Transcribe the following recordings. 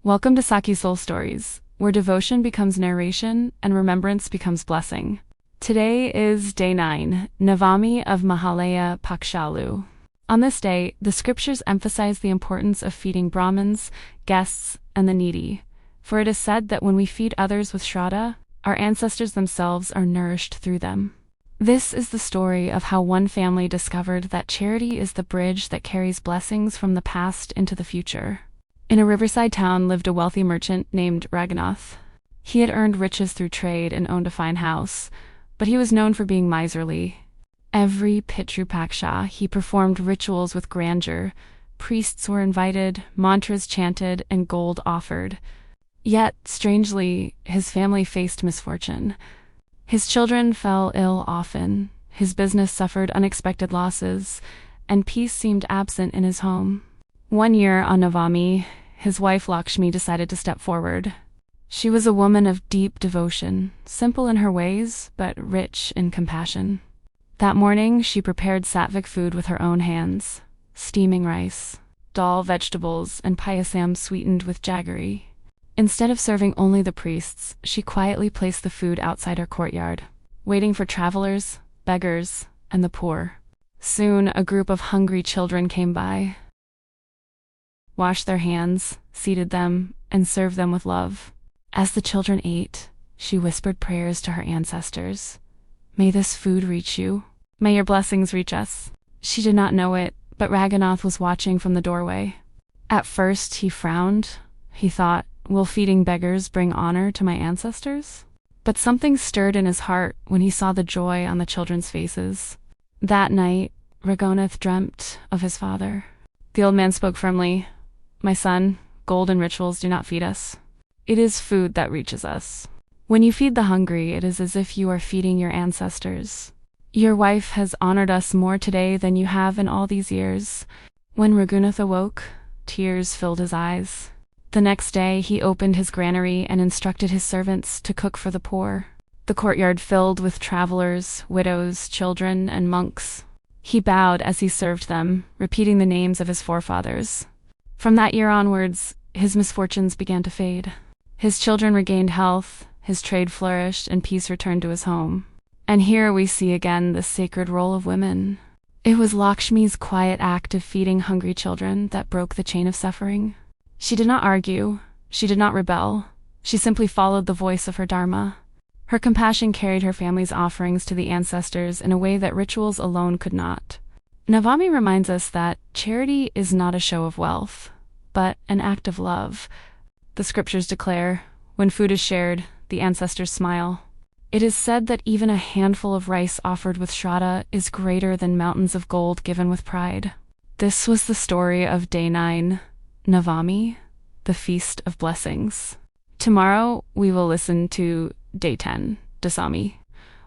Welcome to Sakhi Soul Stories, where devotion becomes narration and remembrance becomes blessing. Today is day 9, Navami of Mahalaya Pakshalu. On this day, the scriptures emphasize the importance of feeding brahmins, guests, and the needy, for it is said that when we feed others with shraddha, our ancestors themselves are nourished through them. This is the story of how one family discovered that charity is the bridge that carries blessings from the past into the future. In a riverside town lived a wealthy merchant named Raghunath. He had earned riches through trade and owned a fine house, but he was known for being miserly. Every Pitru Paksha he performed rituals with grandeur. Priests were invited, mantras chanted, and gold offered. Yet, strangely, his family faced misfortune. His children fell ill often, his business suffered unexpected losses, and peace seemed absent in his home. One year on Navami, his wife Lakshmi decided to step forward. She was a woman of deep devotion, simple in her ways, but rich in compassion. That morning, she prepared sattvic food with her own hands, steaming rice, dal vegetables, and payasam sweetened with jaggery. Instead of serving only the priests, she quietly placed the food outside her courtyard, waiting for travelers, beggars, and the poor. Soon, a group of hungry children came by, washed their hands, seated them, and served them with love. As the children ate, she whispered prayers to her ancestors. "May this food reach you. May your blessings reach us." She did not know it, but Raghunath was watching from the doorway. At first, he frowned. He thought, will feeding beggars bring honor to my ancestors? But something stirred in his heart when he saw the joy on the children's faces. That night, Raghunath dreamt of his father. The old man spoke firmly. "My son, gold and rituals do not feed us. It is food that reaches us. When you feed the hungry, it is as if you are feeding your ancestors. Your wife has honored us more today than you have in all these years." When Raghunath awoke, tears filled his eyes. The next day, he opened his granary and instructed his servants to cook for the poor. The courtyard filled with travelers, widows, children, and monks. He bowed as he served them, repeating the names of his forefathers. From that year onwards, his misfortunes began to fade. His children regained health, his trade flourished, and peace returned to his home. And here we see again the sacred role of women. It was Lakshmi's quiet act of feeding hungry children that broke the chain of suffering. She did not argue, she did not rebel, she simply followed the voice of her dharma. Her compassion carried her family's offerings to the ancestors in a way that rituals alone could not. Navami reminds us that charity is not a show of wealth, but an act of love. The scriptures declare, when food is shared, the ancestors smile. It is said that even a handful of rice offered with shraddha is greater than mountains of gold given with pride. This was the story of day 9, Navami, the Feast of Blessings. Tomorrow, we will listen to day 10, Dasami,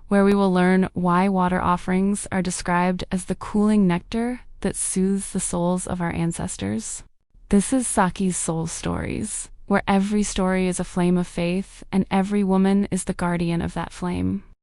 where we will learn why water offerings are described as the cooling nectar that soothes the souls of our ancestors. This is Sakhi's Soul Stories, where every story is a flame of faith and every woman is the guardian of that flame.